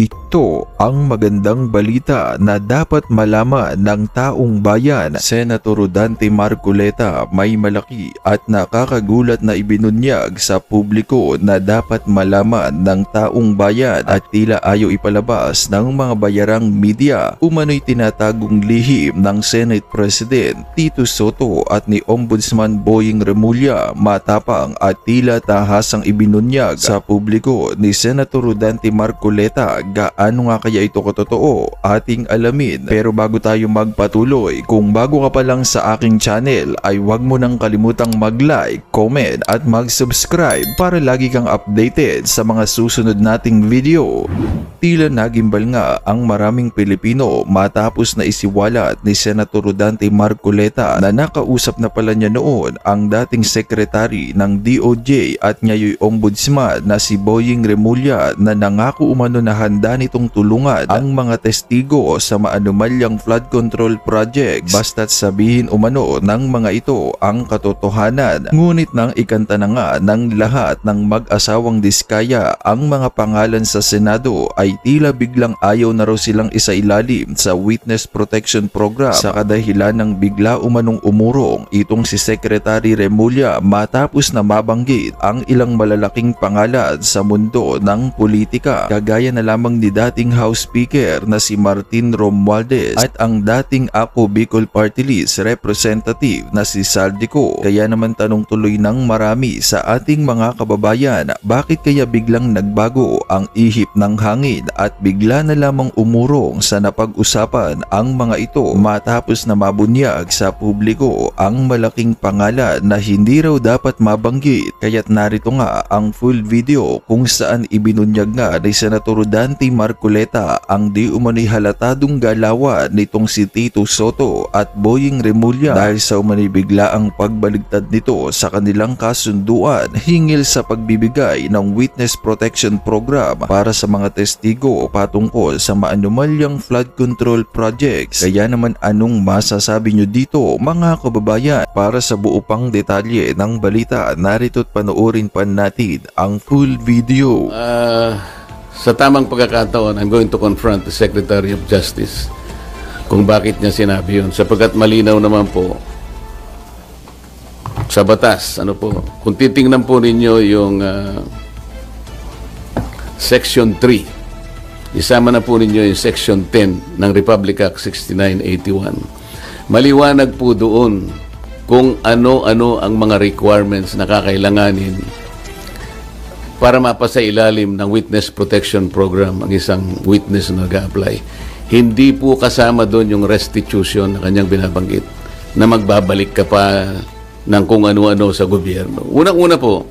Ito ang magandang balita na dapat malaman ng taong bayan. Senator Rodante Marcoleta may malaki at nakakagulat na ibinunyag sa publiko na dapat malaman ng taong bayan at tila ayaw ipalabas ng mga bayarang media. Umano'y tinatagong lihim ng Senate President Tito Soto at ni Ombudsman Boying Remulla. Matapang at tila tahasang ibinunyag sa publiko ni Senator Rodante Marcoleta. Gaano nga kaya ito katotoo? Ating alamin. Pero bago tayo magpatuloy, kung bago ka pa lang sa aking channel ay huwag mo nang kalimutang mag-like, comment at mag-subscribe para lagi kang updated sa mga susunod nating video. Tila nagimbal nga ang maraming Pilipino matapos na isiwalat ni Senator Rodante Marcoleta na nakausap na pala niya noon ang dating Secretary ng DOJ at ngayon Ombudsman na si Boying Remulla na nangako umano na handa nitong tulungan ang mga testigo sa maanumalyang flood control projects basta't sabihin umano ng mga ito ang katotohanan. Ngunit nang ikanta na nga ng lahat ng mag-asawang Diskaya ang mga pangalan sa Senado ay tila biglang ayaw na raw silang isailalim sa Witness Protection Program sa kadahilan ng bigla umanong umurong itong si Secretary Remulla matapos na mabanggit ang ilang malalaking pangalan sa mundo ng politika kagaya na lamang ni dating House Speaker na si Martin Romualdez at ang dating Ako Bicol Party List Representative na si Saldico. Kaya naman tanong tuloy ng marami sa ating mga kababayan, bakit kaya biglang nagbago ang ihip ng hangin at bigla na lamang umurong sa napag-usapan ang mga ito matapos na mabunyag sa publiko ang malaking pangalan na hindi raw dapat mabanggit. Kaya't narito nga ang full video kung saan ibinunyag nga ni Senator Rodante Marcoleta ang di umano'y halatadong galawan nitong si Tito Soto at Boying Remulla dahil sa umano'y biglaang pagbaligtad nito sa kanilang kasunduan hingil sa pagbibigay ng Witness Protection Program para sa mga testigo patungkol sa maanumalyang flood control projects. Kaya naman anong masasabi nyo dito mga kababayan? Para sa buo pang detalye ng balita, narito't panoorin pa natin ang full video. Sa tamang pagkakataon, I'm going to confront the Secretary of Justice kung bakit niya sinabi yun. Sapagkat malinaw naman po sa batas. Kung titingnan po ninyo yung Section 3, isama na po ninyo yung Section 10 ng Republic Act 6981. Maliwanag po doon kung ano-ano ang mga requirements na kakailanganin para mapasa ilalim ng Witness Protection Program ang isang witness na nag-a-apply. Hindi po kasama doon yung restitution na kanyang binabanggit na magbabalik ka pa ng kung ano-ano sa gobyerno. Unang-una po,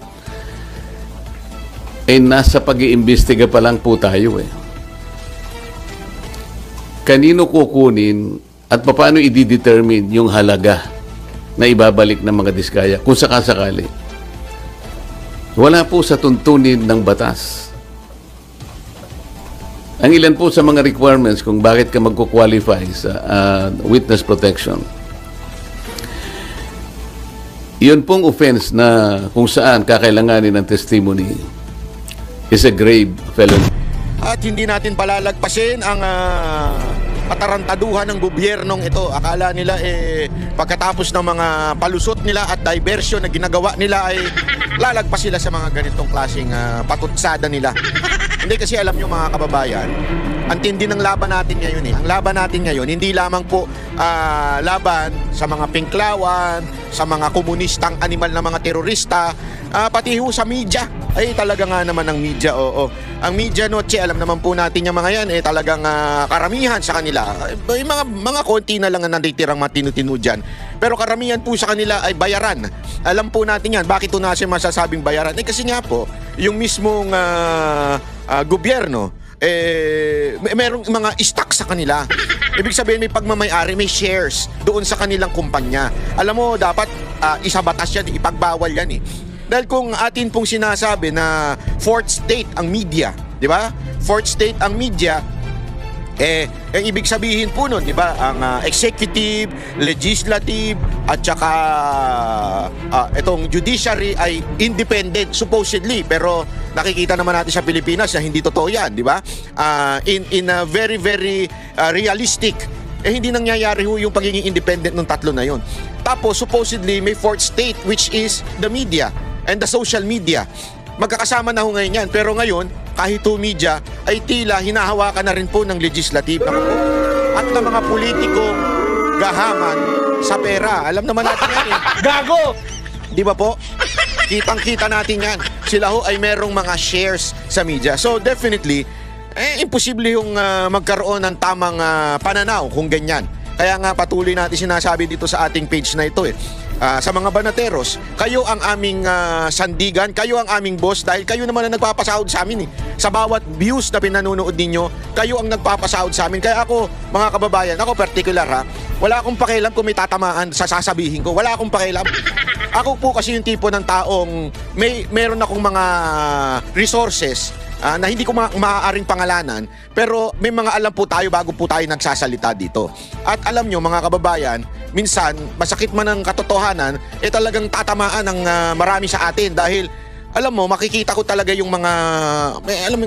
nasa pag-iimbestiga pa lang po tayo Kanino kukunin at paano i-determine yung halaga na ibabalik ng mga Diskaya kung sakasakali? Wala po sa tuntunin ng batas. Ang ilan po sa mga requirements kung bakit ka magko-qualify sa witness protection. Iyon pong offense na kung saan kakailanganin ng testimony is a grave felony. At hindi natin palalagpasin ang katarantaduhan ng gobyernong ito. Akala nila pagkatapos ng mga palusot nila at diversion na ginagawa nila ay lalagpas sila sa mga ganitong klaseng patutsada nila. Hindi, kasi alam nyo mga kababayan, ang tindi ng laban natin ngayon Ang laban natin ngayon, hindi lamang po laban sa mga pinklawan, sa mga komunistang animal na mga terorista, pati ho sa media. Ay talaga nga naman ang media, Ang media noche, alam naman po natin yung mga yan, talagang karamihan sa kanila. Mga konti na lang ang natitirang matinu-tinu dyan. Pero karamihan po sa kanila ay bayaran. Alam po natin yan. Bakit ito natin masasabing bayaran? Kasi nga po, yung mismong gobyerno, merong mga stock sa kanila. Ibig sabihin may pagmamay-ari, may shares doon sa kanilang kumpanya. Alam mo, dapat isabatas yan, ipagbawal yan Dahil kung atin pong sinasabi na fourth state ang media, di ba? Fourth state ang media, Ang ibig sabihin po nun, di ba, ang executive, legislative, at saka itong judiciary ay independent, supposedly. Pero nakikita naman natin sa Pilipinas na hindi totoo yan, di ba? In a very, very realistic, hindi nangyayari ho yung pagiging independent ng tatlo na yun. Tapos, supposedly, may fourth state, which is the media and the social media. Magkakasama na ho ngayon yan. Pero ngayon, kahit ho media, ay tila hinahawakan na rin po ng legislative at ng mga politikong gahaman sa pera. Alam naman natin yan eh. Gago! Di ba po? Kitang-kita natin yan. Sila ho ay merong mga shares sa media. So definitely, imposible yung magkaroon ng tamang pananaw kung ganyan. Kaya nga patuloy natin sinasabi dito sa ating page na ito sa mga banateros, kayo ang aming sandigan, kayo ang aming boss dahil kayo naman ang nagpapasahod sa amin eh. Sa bawat views na pinanonood ninyo, kayo ang nagpapasahod sa amin. Kaya ako, mga kababayan, ako particular wala akong pakialam kung may tatamaan sa sasabihin ko. Wala akong pakialam. Ako po kasi yung tipo ng taong meron akong mga resources na hindi ko maaaring pangalanan, pero may mga alam po tayo bago po tayo nagsasalita dito. At alam nyo mga kababayan, minsan masakit man ang katotohanan, talagang tatamaan ng marami sa atin dahil alam mo, makikita ko talaga yung mga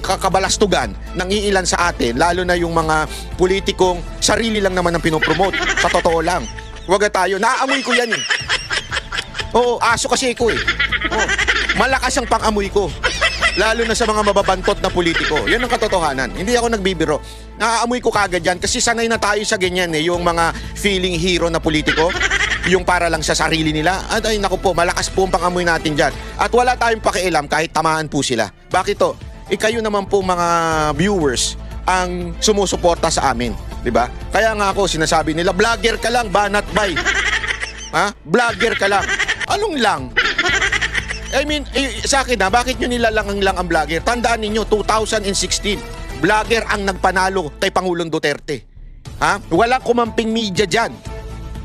kakabalastugan ng iilan sa atin, lalo na yung mga politikong sarili lang naman ang pinopromote. Sa totoo lang. Huwag tayo, naaamoy ko yan eh. Oo, aso kasi ko eh. Malakas ang pang-amoy ko. Lalo na sa mga mababantot na politiko. Yan ang katotohanan. Hindi ako nagbibiro. Naaamoy ko kagad yan kasi sanay na tayo sa ganyan eh. Yung mga feeling hero na politiko. Yung para lang sa sarili nila. At ay naku po, malakas po ang pang-amoy natin dyan. At wala tayong pakialam kahit tamaan po sila. Bakit to? Kayo naman po mga viewers ang sumusuporta sa amin. Diba? Kaya nga ako sinasabi nila, vlogger ka lang, banat bay. Vlogger ka lang. Anong lang? I mean, sa akin bakit nyo nilalangang lang ang vlogger? Tandaan ninyo, 2016, vlogger ang nagpanalo kay Pangulong Duterte. Walang kumamping media dyan.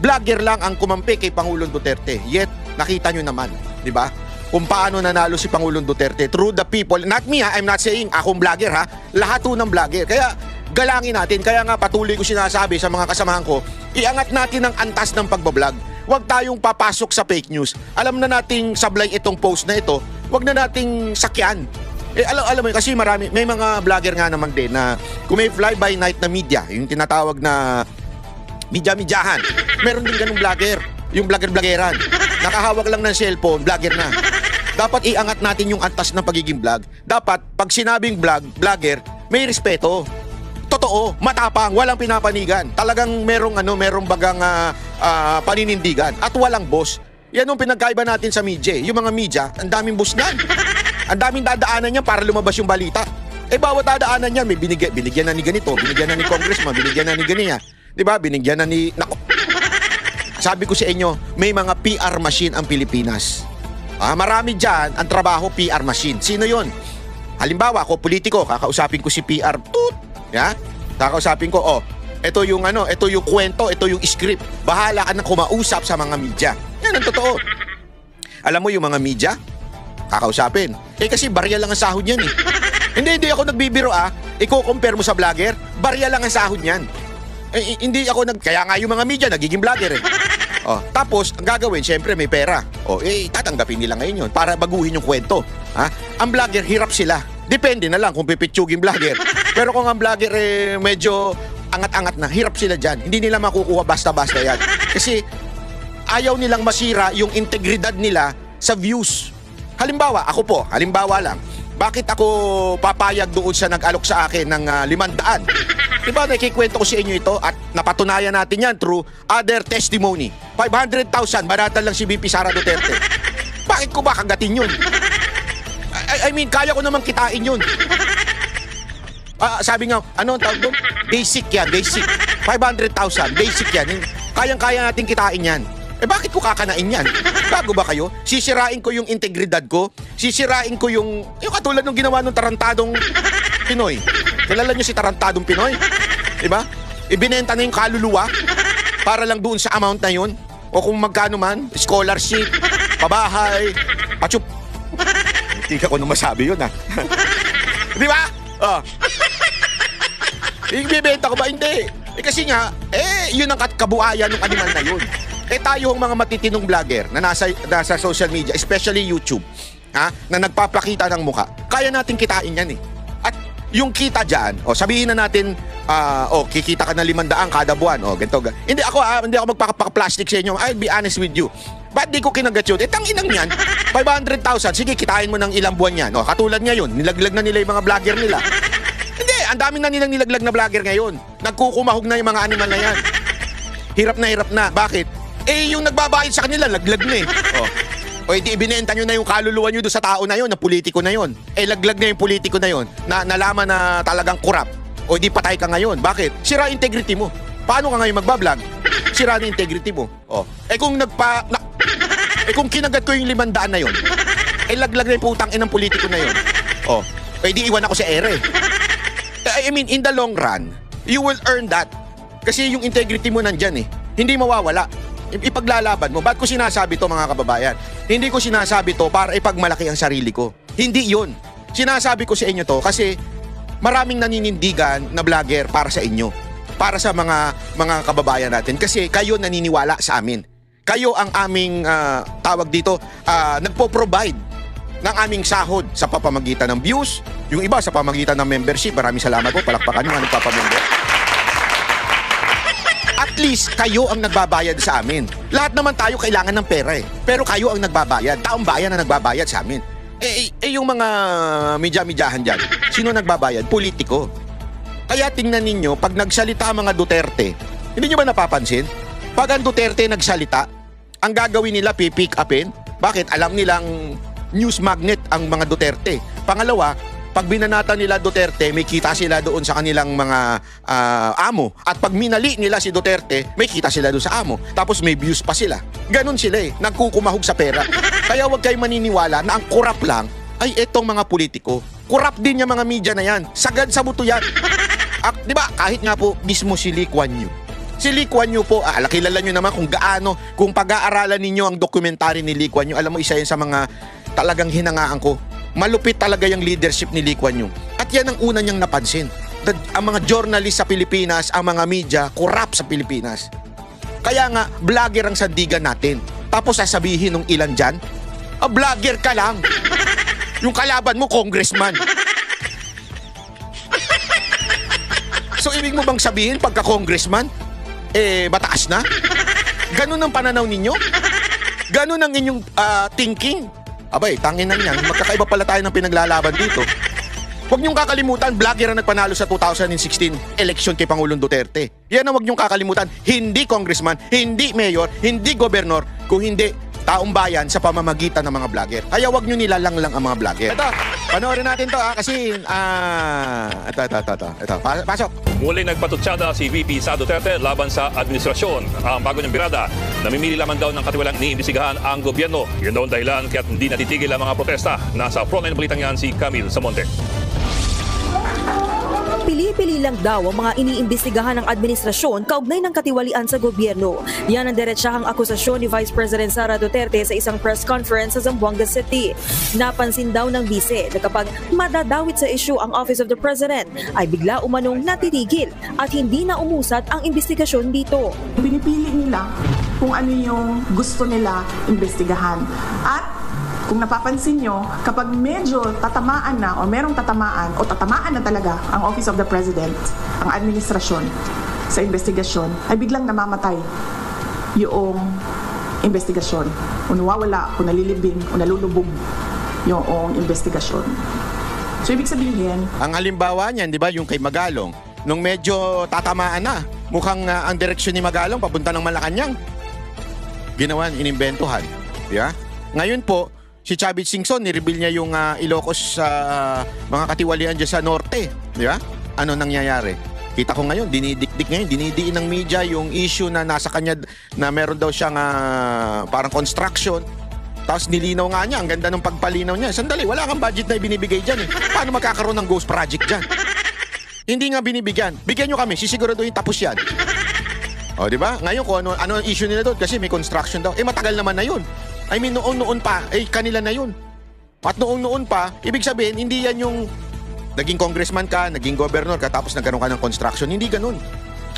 Vlogger lang ang kumampi kay Pangulong Duterte. Yet, nakita nyo naman, di ba? Kung paano nanalo si Pangulong Duterte through the people. Not me I'm not saying akong vlogger Lahat po ng vlogger. Kaya, galangin natin. Kaya nga patuloy ko sinasabi sa mga kasamahan ko, iangat natin ang antas ng pagbablog. Huwag tayong papasok sa fake news. Alam na nating sablay itong post na ito. Huwag na nating sakyan. Alam mo kasi may mga vlogger nga naman din na kung may fly-by-night na media, yung tinatawag na media-medyahan, meron din ganung vlogger. Yung vlogger-vloggeran. Nakahawak lang ng cellphone, vlogger na. Dapat iangat natin yung antas ng pagiging vlog. Dapat, pag sinabing vlogger, may respeto. Totoo, matapang, walang pinapanigan. Talagang merong bagang paninindigan at walang boss. Yan yung pinagkaiba natin sa media. Yung mga media, ang daming boss niyan. Ang daming dadaanan niyan para lumabas yung balita. Bawat dadaanan niyan, may binigyan na ni ganito, binigyan na ni congressman, binigyan na ni ganyan. 'Di ba? Binigyan na ni Sabi ko sa inyo, may mga PR machine ang Pilipinas. Marami diyan ang trabaho PR machine. Sino 'yon? Halimbawa, ako politiko, kakausapin ko si PR. Kakausapin ko, ito yung kwento, ito yung script. Bahala ka na kumausap sa mga media. Yan ang totoo. Alam mo yung mga media, kakausapin. Kasi barya lang ang sahod yan eh. Hindi ako nagbibiro Iko-compare mo sa vlogger, barya lang ang sahod yan. Hindi ako kaya nga yung mga media nagiging vlogger eh. Tapos, ang gagawin, syempre may pera. Tatanggapin nila ngayon yun para baguhin yung kwento. Ang vlogger, hirap sila. Depende na lang kung pipitsugin vlogger. Pero kung ang vlogger medyo angat-angat na, hirap sila dyan. Hindi nila makukuha basta-basta yan. Kasi ayaw nilang masira yung integridad nila sa views. Halimbawa, halimbawa lang, bakit ako papayag doon sa nag-alok sa akin ng 500? Diba, nakikwento ko sa inyo ito at napatunayan natin yan through other testimony. 500,000, baratan lang si VP Sara Duterte. Bakit ko ba kagatin yun? I mean, kaya ko naman kitain yun. Sabi nga, ano ang tawag doon? Basic yan, basic. 500,000, basic yan. Kayang-kaya natin kitain yan. Bakit ko kakanain yan? Bago ba kayo? Sisirain ko yung integridad ko. Sisirain ko yung katulad ng ginawa ng tarantadong Pinoy. Kilala nyo si tarantadong Pinoy? Diba? Ibinenta na yung kaluluwa para lang doon sa amount na yun. O kung magkano man, scholarship, pabahay, pachup. Hindi ka ko nung masabi yun Di ba? Ibebenta ko ba? Hindi. Kasi nga, yun ang kabuhayan ng animal na yun. Tayo ang mga matitinong vlogger na nasa social media, especially YouTube, na nagpapakita ng muka, kaya natin kitain yan eh. At yung kita dyan, sabihin na natin, kikita ka na 500 kada buwan, ganito. Hindi ako magpapaka-plastic sa inyo. I'll be honest with you. Ba't di ko kinagat yun? Tanginang yan, 500,000, sige, kitain mo ng ilang buwan yan. Katulad ngayon, nilaglag na nila yung mga vlogger nila. Hindi, ang dami na nilang nilaglag na vlogger ngayon. Nagkukumahog na yung mga animal na yan. Hirap na. Bakit? Yung nagbabayad sa kanila, laglag na eh. Di ibinenta nyo na yung kaluluwa nyo doon sa tao na yon, na politiko na yon. Laglag na yung politiko na yon, na nalaman na talagang kurap. Di patay ka ngayon. Bakit? Sira integrity mo. Paano ka ngayon magbablog? Sira na integrity mo. Kung kinagat ko yung 500 na yon, laglag na yung putang inang politiko na yon. Di iwan ako sa ere. I mean, in the long run, you will earn that. Kasi yung integrity mo nandyan eh. Hindi mawawala. Ipaglalaban mo. Ba't ko sinasabi to, mga kababayan? Hindi ko sinasabi to para ipagmalaki ang sarili ko. Hindi yun. Sinasabi ko sa inyo to kasi maraming naninindigan na vlogger para sa inyo. Para sa mga kababayan natin. Kasi kayo naniniwala sa amin. Kayo ang aming tawag dito, nagpo-provide ng aming sahod sa pamamagitan ng views. Yung iba sa pamamagitan ng membership. Maraming salamat po. Palakpakan nyo ang nagpapamember. At least, kayo ang nagbabayad sa amin. Lahat naman tayo kailangan ng pera eh. Pero kayo ang nagbabayad. Taong bayan ang nagbabayad sa amin. Yung mga midya-midyahan dyan, sino nagbabayad? Politiko. Kaya tingnan ninyo, pag nagsalita mga Duterte, hindi nyo ba napapansin? Pag ang Duterte nagsalita, ang gagawin nila, pipick upin. Bakit? Alam nilang news magnet ang mga Duterte. Pangalawa, pag binanata nila Duterte, may kita sila doon sa kanilang mga amo. At pag minali nila si Duterte, may kita sila doon sa amo. Tapos may views pa sila. Ganon sila eh, nagkukumahog sa pera. Kaya huwag kayo maniniwala na ang kurap lang ay etong mga politiko. Kurap din yung mga media na yan. Sagad sa buto yan. Di ba? Kahit nga po mismo si Lee Kuan Yew. Si Lee Kuan Yew po, kilala nyo naman kung pag-aaralan ninyo ang dokumentary ni Lee Kuan Yew, alam mo, isa yan sa mga talagang hinangaan ko. Malupit talaga yung leadership ni Lee Kuan Yew. At yan ang una niyang napansin. Ang mga journalist sa Pilipinas, ang mga media, corrupt sa Pilipinas. Kaya nga, vlogger ang sandigan natin. Tapos sasabihin ng ilan dyan, vlogger ka lang. Yung kalaban mo, congressman. So, ibig mo bang sabihin, pagka-congressman, mataas na? Ganun ang pananaw ninyo? Ganun ang inyong thinking? Abay, tangin na niyan. Magkakaiba pala tayo ng pinaglalaban dito. Huwag niyong kakalimutan, vlogger ang nagpanalo sa 2016 election kay Pangulong Duterte. Yan ang huwag niyong kakalimutan. Hindi congressman, hindi mayor, hindi gobernador, kung hindi taong bayan sa pamamagitan ng mga vlogger. Kaya huwag niyo nilalang lang ang mga vlogger. Ito, panoorin natin to kasi ito. Pasok. Muling nagpatutsada si VP Sara Duterte laban sa administrasyon. Ang bago niyang birada, namimili lamang daw ng katiwalang iniimbestigahan ang gobyerno. Yun daw ang dahilan kaya't hindi natitigil ang mga protesta. Nasa frontline balitang yan si Camille Samonte. Pili-pili lang daw ang mga iniimbestigahan ng administrasyon kaugnay ng katiwalian sa gobyerno. Yan ang diretsahang akusasyon ni Vice President Sara Duterte sa isang press conference sa Zamboanga City. Napansin daw ng bise na kapag madadawit sa issue ang Office of the President ay bigla umanong natitigil at hindi na umusad ang investigasyon dito. Pinipili nila kung ano yung gusto nila imbestigahan. At kung napapansin nyo, kapag medyo tatamaan na o merong tatamaan o tatamaan na talaga ang Office of the President, ang administrasyon sa investigasyon, ay biglang namamatay yung investigasyon. O nawawala, o nalilibing, o nalulubog yung investigasyon. So ibig sabihin, ang halimbawa niyan, di ba, yung kay Magalong, nung medyo tatamaan na, mukhang ang direksyon ni Magalong papunta ng Malacanang. Ginawan, inimbentuhan. Yeah? Ngayon po, si Chavit Singson, nireveal niya yung Ilocos sa mga katiwalian dyan sa norte. Di ba? Ano nangyayari? Kita ko ngayon, dinidiin ng media yung issue na nasa kanya na meron daw siyang parang construction. Tapos nilinaw nga niya, ang ganda ng pagpalinaw niya. Sandali, wala kang budget na ibinibigay dyan eh. Paano magkakaroon ng ghost project dyan? Hindi nga binibigyan. Bigyan nyo kami, sisiguraduhin tapos yan. O, di ba? Ngayon, kung ano ang issue nila doon, kasi may construction daw. Matagal naman na yun. I mean, noon pa, kanila na yun. At noon pa, ibig sabihin, hindi yan yung naging congressman ka, naging governor ka, tapos nagkaroon ka ng construction. Hindi ganun.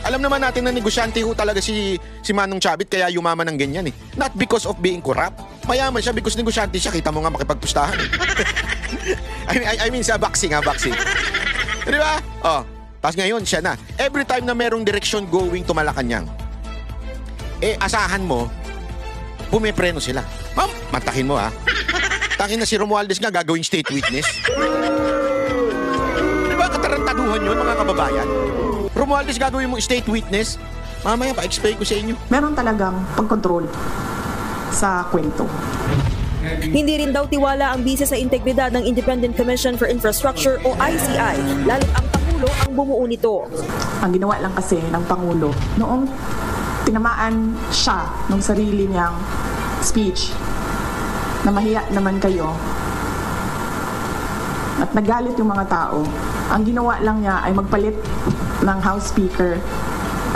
Alam naman natin na negosyante ho talaga si Manong Chavit, kaya yumaman ng ganyan eh. Not because of being corrupt. Mayaman siya because negosyante siya. Kita mo nga makipagpustahan eh. I mean sa boxing boxing. Di ba? Oh, tapos ngayon siya na. Every time na merong direction going to Malacanang, asahan mo, pumipreno sila. Ma'am, matakin mo Takin na si Romualdez nga gagawing state witness. Di ba katarantaduhan yun mga kababayan? Romualdez gagawin mong state witness? Mamaya pa-explain ko sa inyo. Meron talagang pagkontrol sa kwento. Hindi rin daw tiwala ang bise sa integridad ng Independent Commission for Infrastructure o ICI, lalo't ang Pangulo ang bumuo nito. Ang ginawa lang kasi ng Pangulo, noong tinamaan siya ng sarili niyang speech, na mahiya naman kayo, at nagalit yung mga tao, ang ginawa lang niya ay magpalit ng House Speaker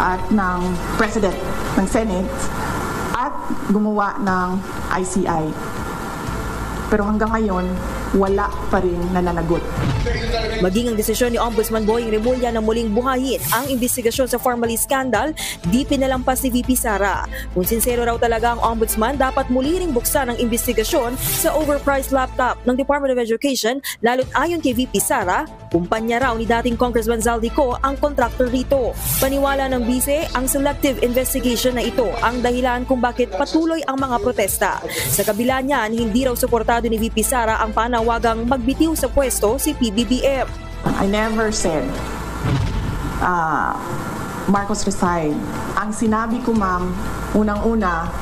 at ng President ng Senate at gumawa ng ICI. Pero hanggang ngayon, wala pa rin nananagot. Maging ang desisyon ni Ombudsman Boying Remulla na muling buhayin ang investigasyon sa Formally Scandal, di pinalampas ni VP Sara. Kung sincero raw talaga ang Ombudsman, dapat muli ring buksan ang investigasyon sa overpriced laptop ng Department of Education, lalo't ayon kay VP Sara, kumpanya raw ni dating Congressman Zaldico ang contractor rito. Paniwala ng bise, ang selective investigation na ito ang dahilan kung bakit patuloy ang mga protesta. Sa kabila niyan, hindi raw suportado ni VP Sara ang panawagang magbitiw sa pwesto si PBBM. I never said Marcos resign. Ang sinabi ko, ma'am, unang-una,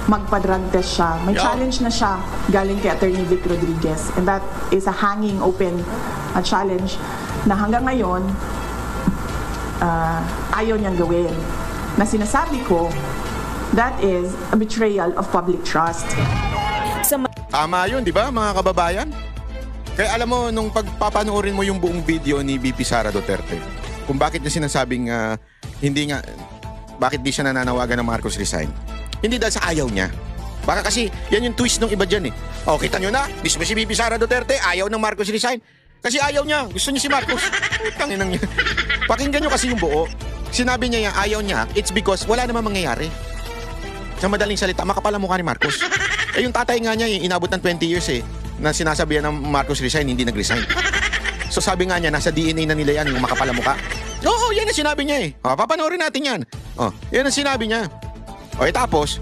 magpa-drug test siya. May challenge na siya galing kay Attorney Vic Rodriguez. And that is a hanging open challenge na hanggang ngayon ayaw niyang gawin. Na sinasabi ko, that is a betrayal of public trust. Tama yun, di ba mga kababayan? Kaya alam mo, nung pagpapanoorin mo yung buong video ni VP Sara Duterte, kung bakit niya sinasabing bakit di siya nananawagan ng Marcos resign? Hindi dahil sa ayaw niya. Baka kasi, yan yung twist ng iba dyan eh. O, kita nyo na, mismo si VP Sara Duterte, ayaw ng Marcos resign. Kasi ayaw niya, gusto niya si Marcos. Tanginang niya. Pakinggan nyo kasi yung buo. Sinabi niya yung ayaw niya, it's because wala namang mangyayari. Sa madaling salita, makapal ang mukha ni Marcos. Yung tatay nga niya, yung inabot ng 20 years na sinasabihan ng Marcos resign, hindi nag-resign. So sabi nga niya, nasa DNA na nila yan, yung makapal ang mukha. Oo, yan ang sinabi niya eh. Papanoorin natin yan. Yan ang sinabi niya. Tapos,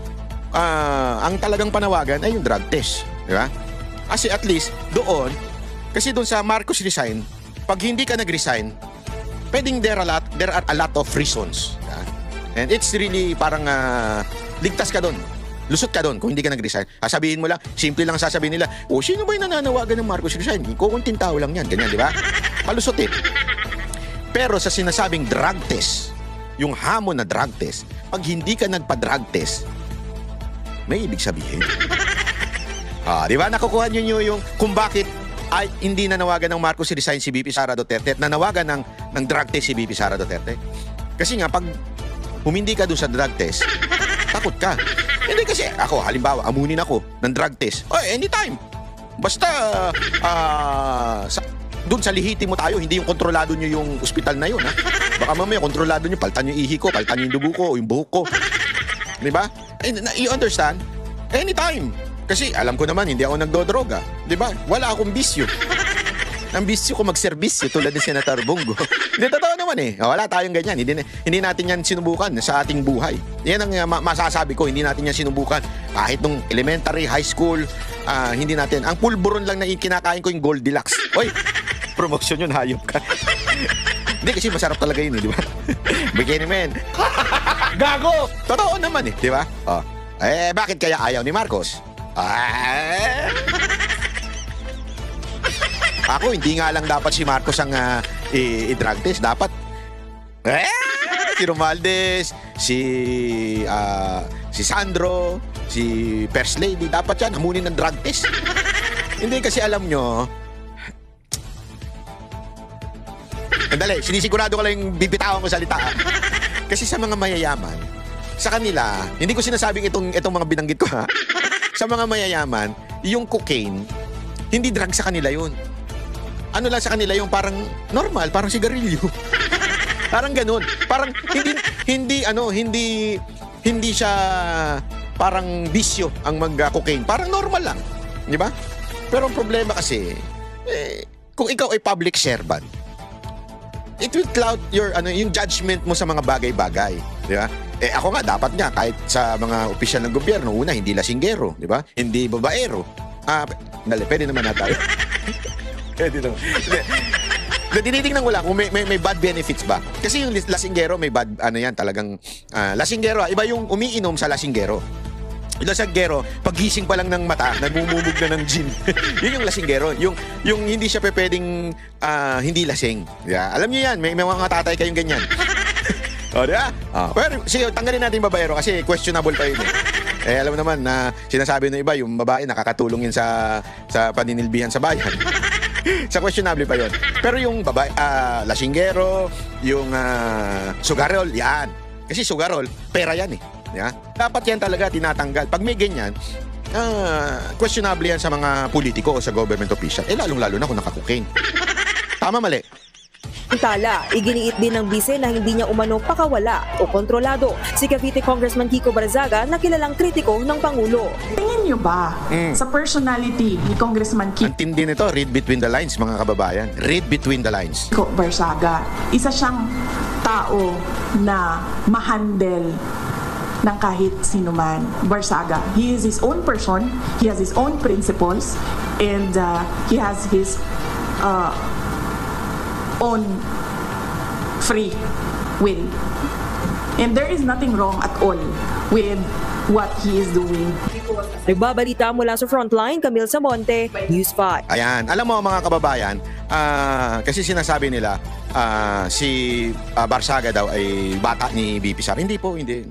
ang talagang panawagan ay yung drug test. Di ba? Kasi at least, doon sa Marcos resign, pag hindi ka nag-resign, pwedeng there are a lot of reasons. Diba? And it's really parang ligtas ka doon. Lusot ka doon kung hindi ka nag-resign. Sabihin mo lang, simple lang sasabihin nila, sino ba yung nananawagan ng Marcos resign? Kukunting tao lang yan. Ganyan, di ba? Palusot eh. Pero sa sinasabing drug test, yung hamon na drug test, pag hindi ka nagpa-drug test, may ibig sabihin. Di ba? Nakukuha nyo yung kung bakit ay hindi nanawagan ng Marcos resign si VP Sara Duterte at nanawagan ng drug test si VP Sara Duterte. Kasi nga, pag humindi ka doon sa drug test, takot ka. Hindi kasi ako, halimbawa, amunin ako ng drug test. Anytime. Basta, doon sa lihiti mo tayo, hindi yung kontrolado nyo yung ospital na yun. Baka mamaya kontrolado nyo, paltan yung ihi ko, paltan yung dugo ko, yung buhok ko. Diba? You understand? Anytime. Kasi alam ko naman, hindi ako nagdodroga. Diba? Wala akong bisyo. Ang bisyo ko magserbisyo tulad ni Senator Bongo. Hindi, totoo naman eh. Wala tayong ganyan. Hindi natin yan sinubukan sa ating buhay. Yan ang masasabi ko, hindi natin yan sinubukan. Kahit nung elementary, high school, hindi natin. Ang pulburon lang na kinakain ko yung Goldilocks. Oy, promotion yun, hayop ka. Hindi, kasi masarap talaga yun, di ba? Bikini man. Gago! Totoo naman eh, di ba? Bakit kaya ayaw ni Marcos? Ako, hindi nga lang dapat si Marcos ang i-drug test. Dapat, si Romualdez, si Sandro, si First Lady, dapat yan, hamunin ng drug test. Hindi kasi alam nyo, Dali, sinisigurado ko lang yung bibitawan ko salita. Kasi sa mga mayayaman, sa kanila, hindi ko sinasabing itong mga binanggit ko ha. Sa mga mayayaman, yung cocaine, hindi drug sa kanila yun. ano lang sa kanila yung parang normal, parang sigarilyo. Parang ganun. Parang hindi siya parang bisyo ang mag-cocaine. Parang normal lang. Di ba? Pero ang problema kasi, kung ikaw ay public servant, it will cloud yung judgment mo sa mga bagay-bagay. Di ba? Ako nga, dapat nga, kahit sa mga opisyal ng gobyerno, una, hindi lasinggero. Di ba? Hindi babaero. Pwede naman na tayo. Pwede naman. Tinitingnan ko lang kung may bad benefits ba. Kasi yung lasinggero, may bad, talagang, lasinggero, iba yung umiinom sa lasinggero. Yung lasinggero, pagising pa lang ng mata, nagmumumog na ng gin. Yun yung lasinggero. Yung hindi siya pwedeng hindi lasing. Yeah. Alam niyo yan, may mga tatay kayong ganyan. O, diba? Pero, sige, tanggalin natin yung babaero kasi questionable pa yun. Alam mo naman na sinasabi ng iba, yung babae nakakatulong yun sa paninilbihan sa bayan. Sa questionable pa yun. Pero yung babae, lasinggero, yung sugarol, yan. Kasi sugarol, pera yan eh. Yeah? Dapat yan talaga tinatanggal. Pag may ganyan, questionable yan sa mga politiko o sa government official. Lalong-lalo na kung nakakokaine. Tama, mali? Tala, iginiit din ng bise na hindi niya umano pakawala o kontrolado si Cavite Congressman Kiko Barzaga na kilalang kritiko ng Pangulo. Tingin niyo ba sa personality ni Congressman Ang tindi nito, read between the lines, mga kababayan. Read between the lines. Kiko Barzaga, isa siyang tao na mahandle ng kahit sino man. Barzaga, he is his own person, he has his own principles, and he has his own free will. And there is nothing wrong at all with what he is doing. Nagbabalita mula sa Frontline, Camille Samonte, News 5. Ayan, alam mo mga kababayan, kasi sinasabi nila si Barzaga daw ay bata ni BP Sara. Hindi po, hindi.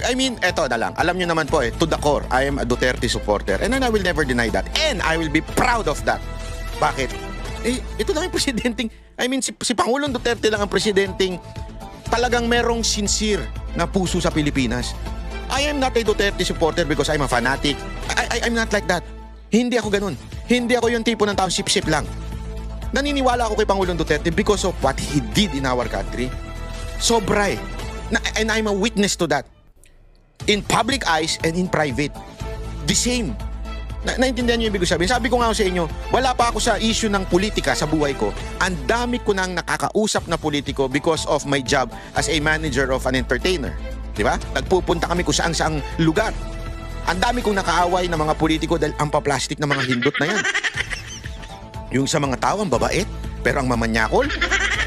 I mean, eto na lang. Alam nyo naman po to the core, I am a Duterte supporter and I will never deny that. And I will be proud of that. Bakit? Ito lang yung presidenteng, si Pangulong Duterte lang ang presidenteng talagang merong sincere na puso sa Pilipinas. I am not a Duterte supporter because I'm a fanatic. I'm not like that. Hindi ako ganun. Hindi ako yung tipo ng tao sip-sip lang. Naniniwala ako kay Pangulong Duterte because of what he did in our country. Sobra eh. And I'm a witness to that. In public eyes and in private. The same. Naintindihan niyo yung ibig sabihin? Sabi ko nga sa inyo, wala pa ako sa issue ng politika sa buhay ko. Ang dami ko nang nakakausap na politiko because of my job as a manager of an entertainer. Diba? Nagpupunta kami kung saang lugar. Ang dami kong nakaaway ng mga politiko dahil ang paplastic ng mga hindot na yan. Yung sa mga tao, ang babait, pero ang mamanyakol,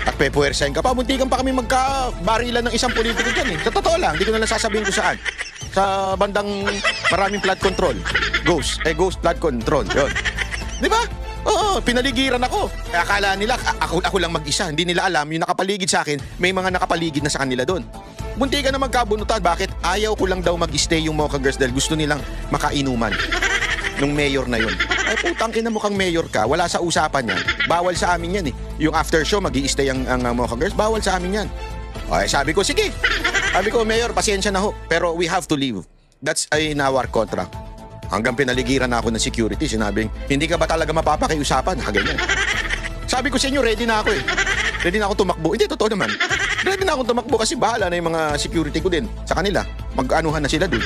at pepuwersahin ka pa, muntikan pa kami magkabarilan ng isang politiko dyan eh. Sa totoo lang, hindi ko na lang sasabihin kung saan. Sa bandang maraming flood control. Ghost flood control. Yun. Di ba? Oo, pinaligiran ako. Akala nila, ako lang mag-isa. Hindi nila alam, yung nakapaligid sa akin, may mga nakapaligid na sa kanila doon. Munti ka na magkabunutan. Bakit? Ayaw ko lang daw mag-stay yung Mocha Girls dahil gusto nilang makainuman nung mayor na yun. Ay putang ina mo kang mayor ka, wala sa usapan yan. Bawal sa amin yan eh. Yung after show, mag-i-stay ang Mocha Girls, bawal sa amin yan. Okay, sabi ko, sige. Sabi ko, mayor, pasensya na ho. Pero we have to leave. That's in our contract. Hanggang pinaligiran na ako ng security, sinabing, hindi ka ba talaga mapapakiusapan? Ganyan. Sabi ko sa inyo, ready na ako eh. Ready na ako tumakbo. Hindi, totoo naman. Ready na ako tumakbo kasi bahala na yung mga security ko din sa kanila. Mag-anuhan na sila dun.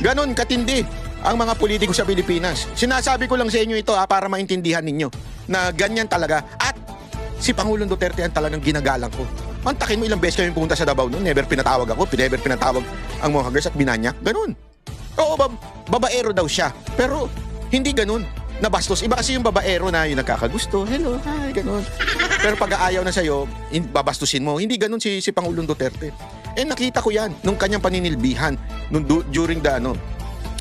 Ganon katindi ang mga politiko sa Pilipinas. Sinasabi ko lang sa inyo ito para maintindihan ninyo na ganyan talaga. At si Pangulong Duterte ang talagang ginagalang ko. Mantakin mo ilang beses kami pumunta sa Davao noon, never pinatawag ako, never pinatawag ang Mocha Girls at binanyak. Ganon. Oo, babaero daw siya. Pero hindi ganon. Nabastos. Iba kasi yung babaero na yung nagkakagusto. Hello, hi, ganon. Pero pag aayaw na sa'yo, babastusin mo. Hindi ganon si Pangulong Duterte. Nakita ko yan nung kanyang paninilbihan during the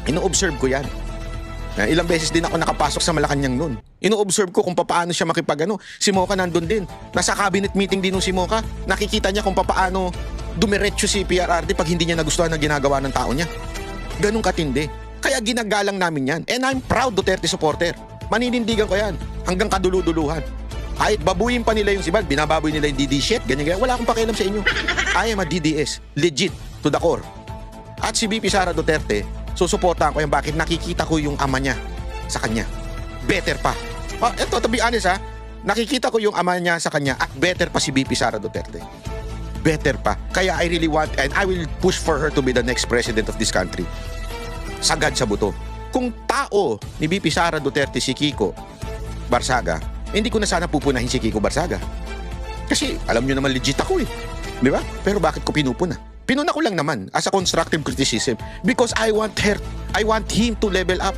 ino-observe ko yan. Ilang beses din ako nakapasok sa Malacanang noon. Ino-observe ko kung paano siya si Mocha nandun din. Nasa cabinet meeting din si Mocha. Nakikita niya kung paano dumiretso si PRRD pag hindi niya nagustuhan ang ginagawa ng tao niya. Ganun katindi. Kaya ginagalang namin yan. And I'm proud Duterte supporter. Maninindigan ko yan. Hanggang kaduluduluhan. Kahit babuyin pa nila yung sibal, binababoy nila yung DD shit, ganyan. Wala akong pakialam sa inyo. I am a DDS. Legit. To the core. At si BP Sara Duterte, susuportahan ko yan. Bakit? Nakikita ko yung ama niya sa kanya. Better pa. Eto, to be honest nakikita ko yung ama niya sa kanya at better pa si VP Sara Duterte. Better pa. Kaya I really want and I will push for her to be the next president of this country. Sagad sa buto. Kung tao ni VP Sara Duterte si Kiko Barsaga, hindi ko na sana pupunahin si Kiko Barsaga. Kasi alam nyo naman legit ako eh. Di ba? Pero bakit ko pinupuna? Pinuna ko lang naman as a constructive criticism because I want him to level up.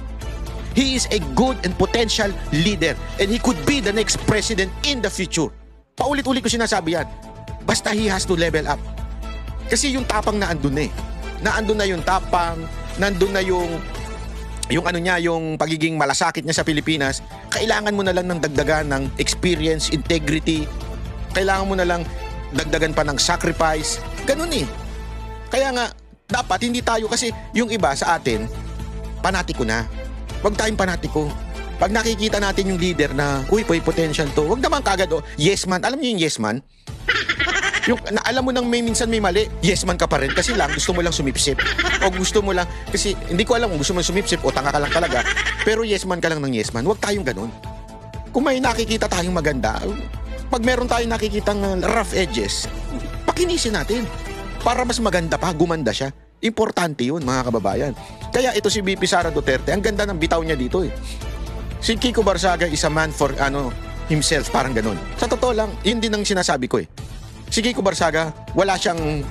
He is a good and potential leader and he could be the next president in the future. Paulit-ulit ko sinasabi yan. Basta he has to level up. Kasi yung tapang na andun eh. Naandun na yung tapang, nandun na yung ano niya, yung pagiging malasakit niya sa Pilipinas. Kailangan mo na lang ng dagdagan ng experience, integrity. Kailangan mo na lang dagdagan pa ng sacrifice. Ganun eh. Kaya nga, dapat hindi tayo kasi yung iba sa atin, panatiko na. Huwag tayong panatiko. Pag nakikita natin yung leader na, uy, may potential to, huwag naman kagad, yes man. Alam niyo yung yes man? Yung, alam mo nang minsan may mali, yes man ka pa rin kasi lang gusto mo lang sumipsip. O gusto mo lang, kasi hindi ko alam kung gusto mo sumipsip o tanga ka lang talaga, pero yes man ka lang ng yes man. Huwag tayong ganun. Kung may nakikita tayong maganda, pag meron tayong nakikitang rough edges, pakinisin natin. Para mas maganda pa, gumanda siya. Importante yun, mga kababayan. Kaya ito si VP Sara Duterte, ang ganda ng bitaw niya dito eh. Si Kiko Barsaga is a man for himself, parang ganun. Sa totoo lang, yun din ang sinasabi ko eh. Si Kiko Barsaga, wala siyang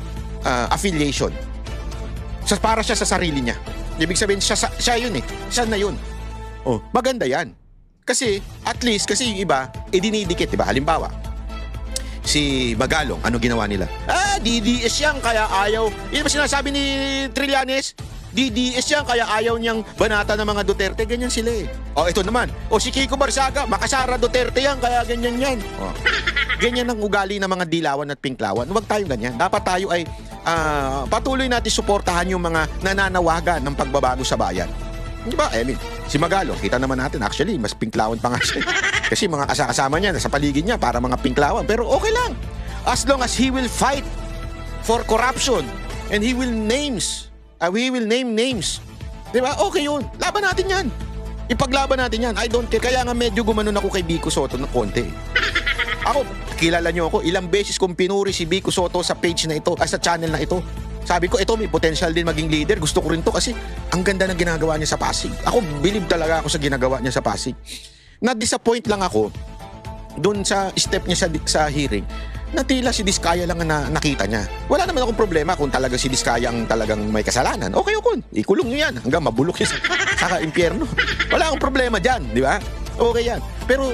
affiliation. Para siya sa sarili niya. Ibig sabihin, siya yun eh. Siya na yun. Oh, maganda yan. Kasi, at least, kasi yung iba, dinidikit, diba? Halimbawa, si Magalong, ano ginawa nila? DDS yan, kaya ayaw. Yun ba sinasabi ni Trillanes? DDS yan, kaya ayaw niyang banata ng mga Duterte. Ganyan sila eh. O, ito naman. O, si Kiko Barsaga, makasara Duterte yan, kaya ganyan yan. O, ganyan ang ugali ng mga dilawan at pinklawan. Huwag tayong ganyan. Dapat tayo ay patuloy natin suportahan yung mga nananawagan ng pagbabago sa bayan. Di ba? I mean, si Magalong, kita naman natin, actually, mas pinklawan pa nga siya. Kasi mga kasama niya, nasa paligid niya, para mga pinklawan. Pero okay lang. As long as he will fight for corruption and he will name names. Di ba? Okay yun. Laban natin yan. Ipaglaban natin yan. I don't care. Kaya nga medyo gumanon ako kay Vico Soto ng konti. Ako, kilala niyo ako, ilang beses kong pinuri si Vico Soto sa page na ito, sa channel na ito. Sabi ko, ito may potential din maging leader. Gusto ko rin to kasi ang ganda ng ginagawa niya sa Pasig. Ako, believe talaga ako sa ginagawa niya sa Pasig. Na-disappoint lang ako doon sa step niya sa hearing na tila si Diskaya lang na nakita niya. Wala naman akong problema kung talaga si Diskaya ang talagang may kasalanan. Okay, ikulong niyo yan hanggang mabulok yan sa impyerno. Wala akong problema dyan, di ba? Okay yan. Pero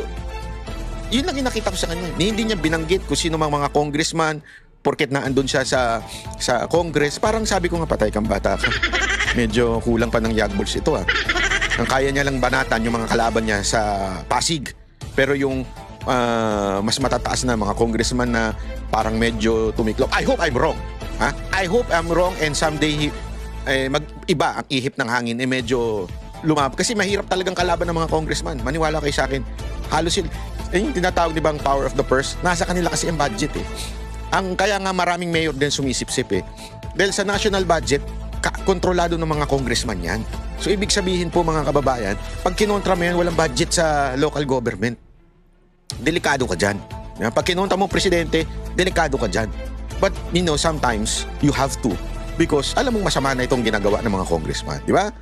yun lang yung nakita ko sa kanya. Hindi niya binanggit kung sino mga congressman porket na andun siya sa Congress. Parang sabi ko nga, patay kang bata ka. Medyo kulang pa ng yagballs ito Ang kaya niya lang banatan yung mga kalaban niya sa Pasig. Pero yung mas matataas na mga congressman na parang medyo tumiklop. I hope I'm wrong. I hope I'm wrong and someday mag-iba ang ihip ng hangin medyo lumab. Kasi mahirap talagang kalaban ng mga congressman. Maniwala kayo sa akin. Halos yung tinatawag di ba ang power of the purse? Nasa kanila kasi ang budget eh. Kaya nga maraming mayor din sumisip-sip eh. Dahil sa national budget, kontrolado ng mga congressman yan. So ibig sabihin po mga kababayan, pag kinontra mo yan, walang budget sa local government. Delikado ka dyan. Pag kinontra mo presidente, delikado ka dyan. But sometimes you have to because alam mong masama na itong ginagawa ng mga congressman. Di ba?